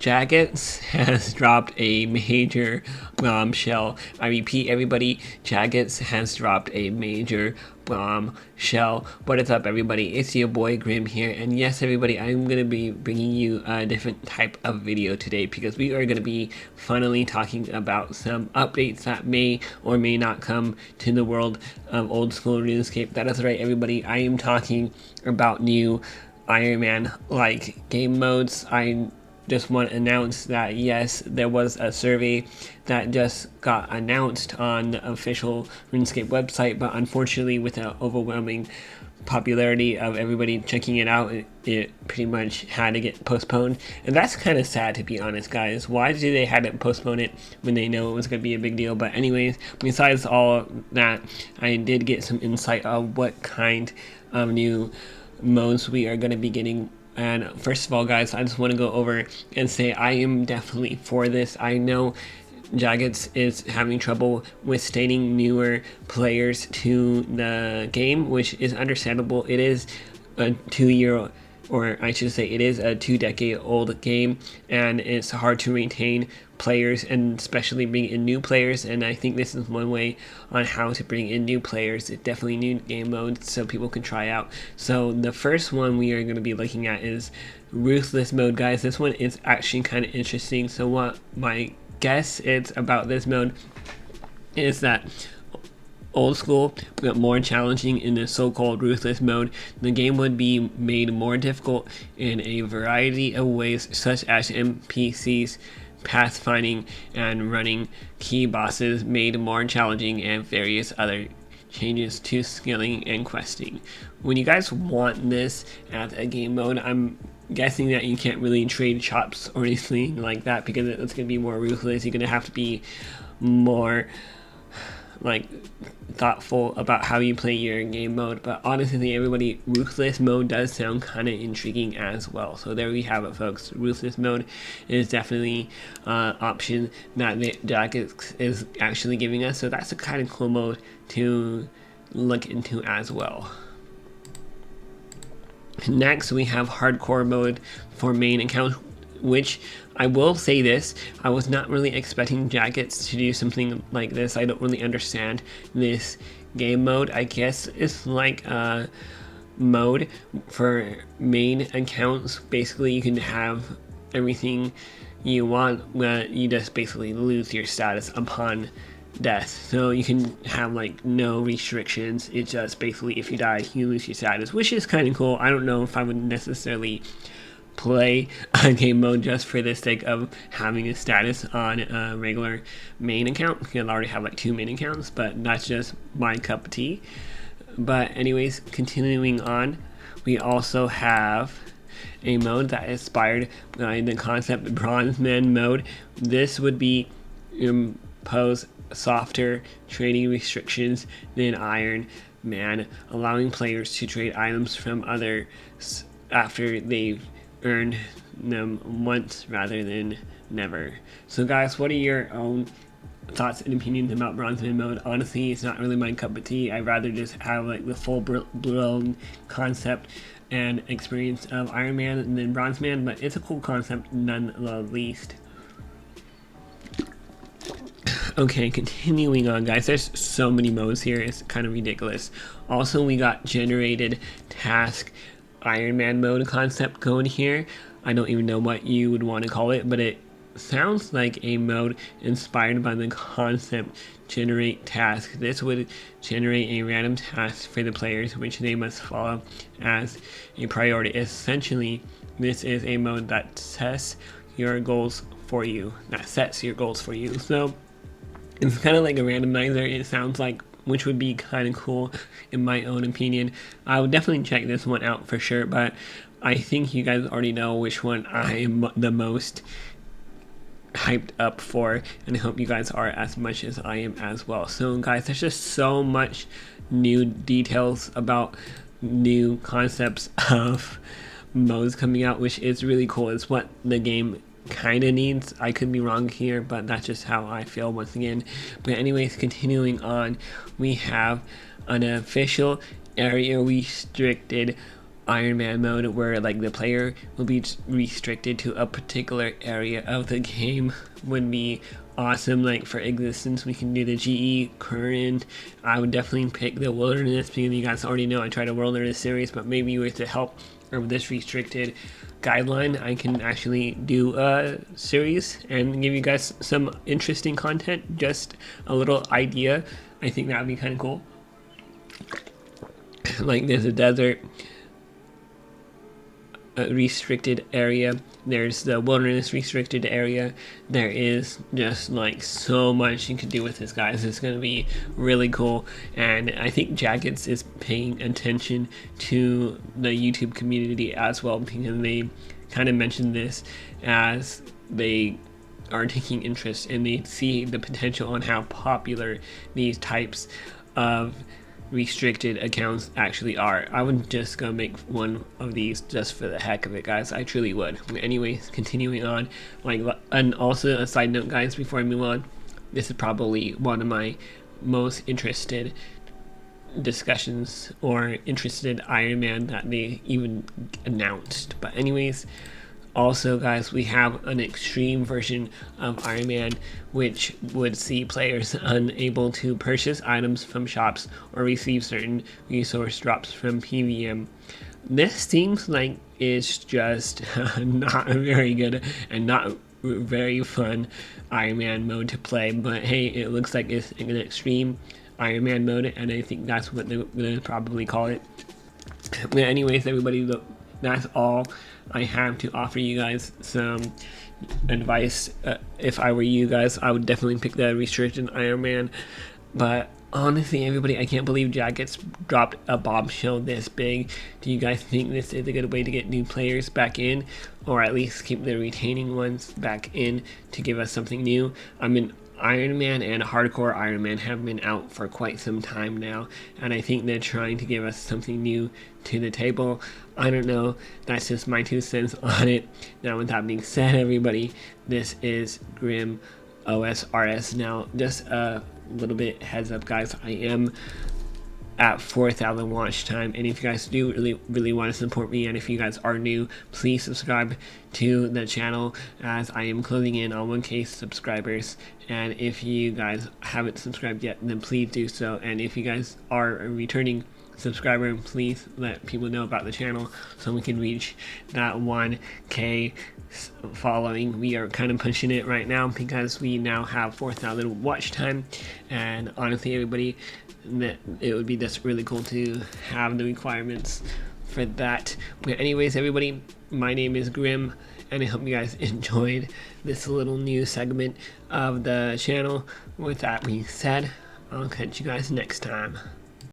Jagex has dropped a major bombshell. I repeat, everybody, Jagex has dropped a major bombshell. What is up, everybody? It's your boy Grim here, and yes, everybody, I'm gonna be bringing you a different type of video today because we are gonna be finally talking about some updates that may or may not come to the world of old school RuneScape. That is right, everybody. I am talking about new Iron Man like game modes. I just want to announce that yes, there was a survey that just got announced on the official RuneScape website, but unfortunately with the overwhelming popularity of everybody checking it out, it pretty much had to get postponed. And that's kind of sad, to be honest, guys. Why do they have to postpone it when they know it was going to be a big deal? But anyways, besides all that, I did get some insight of what kind of new modes we are going to be getting. And first of all, guys, I just want to go over and say I am definitely for this. I know Jagex is having trouble with staining newer players to the game, which is understandable. It is a 2-year, or I should say it is a 2-decade-old game, and it's hard to maintain players, and especially bring in new players. And I think this is one way on how to bring in new players. It's definitely new game modes so people can try out. So the first one we are going to be looking at is ruthless mode, guys. This one is actually kind of interesting. So what my guess is about this mode is that old school but more challenging in the so-called ruthless mode. The game would be made more difficult in a variety of ways, such as NPCs, pathfinding, and running key bosses made more challenging, and various other changes to skilling and questing. When you guys want this as a game mode, I'm guessing that you can't really trade chops or anything like that because it's going to be more ruthless. You're going to have to be more like thoughtful about how you play your game mode. But honestly, everybody, ruthless mode does sound kind of intriguing as well. So there we have it, folks. Ruthless mode is definitely an option that the Jagex is actually giving us. So that's a kind of cool mode to look into as well. Next, we have hardcore mode for main account, which I will say this, I was not really expecting Jagex to do something like this. I don't really understand this game mode. I guess it's like a mode for main accounts. Basically, you can have everything you want, but you just basically lose your status upon death. So you can have like no restrictions. It's just basically if you die, you lose your status, which is kind of cool. I don't know if I would necessarily play a game mode just for the sake of having a status on a regular main account. You can already have like 2 main accounts, but that's just my cup of tea. But anyways, continuing on, we also have a mode that is inspired by the concept RuneScape mode. This would be impose softer trading restrictions than Iron Man, allowing players to trade items from others after they've earned them once rather than never. So guys, what are your own thoughts and opinions about RuneScape mode? Honestly, it's not really my cup of tea. I'd rather just have like the full-blown concept and experience of Iron Man than RuneScape, but it's a cool concept none the least. Okay, continuing on, guys. There's so many modes here, it's kind of ridiculous. Also, we got generated task Iron Man mode concept going here. I don't even know what you would want to call it, but it sounds like a mode inspired by the concept generate task. This would generate a random task for the players which they must follow as a priority. Essentially, this is a mode that sets your goals for you. So it's kind of like a randomizer, it sounds like, which would be kind of cool in my own opinion. I would definitely check this one out for sure, but I think you guys already know which one I'm the most hyped up for, and I hope you guys are as much as I am as well. So guys, there's just so much new details about new concepts of modes coming out, which is really cool. It's what the game kind of needs. I could be wrong here, but that's just how I feel once again. But anyways, continuing on, we have an official area restricted Iron Man mode where like the player will be restricted to a particular area of the game would be awesome. Like for existence, we can do the GE current. I would definitely pick the wilderness because you guys already know I tried a wilderness series, but maybe with the help of this restricted guideline, I can actually do a series and give you guys some interesting content. Just a little idea. I think that would be kind of cool. Like there's a desert restricted area, there's the wilderness restricted area. There is just like so much you can do with this, guys. It's going to be really cool, and I think Jagex is paying attention to the YouTube community as well, because they kind of mentioned this as they are taking interest and they see the potential on how popular these types of restricted accounts actually are. I would just go make one of these just for the heck of it, guys. I truly would. Anyways, continuing on, like, and also a side note, guys, before I move on, this is probably one of my most interested discussions or interested Iron Man that they even announced. But anyways, also, guys, we have an extreme version of Iron Man, which would see players unable to purchase items from shops or receive certain resource drops from PVM. This seems like it's just not very good and not very fun Iron Man mode to play, but hey, it looks like it's an extreme Iron Man mode, and I think that's what they're gonna probably call it. But anyways, everybody, that's all I have to offer you guys. Some advice. If I were you guys, I would definitely pick the restricted Iron Man. But honestly, everybody, I can't believe Jagex dropped a bombshell this big. Do you guys think this is a good way to get new players back in, or at least keep the retaining ones back in to give us something new? I mean, Iron Man and Hardcore Iron Man have been out for quite some time now, and I think they're trying to give us something new to the table. I don't know, that's just my 2 cents on it. Now, with that being said, everybody, this is Grim OSRS. Now, just a little bit heads up, guys, I am at 4,000 watch time, and if you guys do really want to support me, and if you guys are new, please subscribe to the channel, as I am closing in on 1K subscribers. And if you guys haven't subscribed yet, then please do so. And if you guys are a returning subscriber, please let people know about the channel so we can reach that 1K following. We are kind of pushing it right now because we now have 4,000 watch time, and honestly, everybody, that it would be just really cool to have the requirements for that. But anyways, everybody, my name is Grim, and I hope you guys enjoyed this little new segment of the channel. With that being said, I'll catch you guys next time.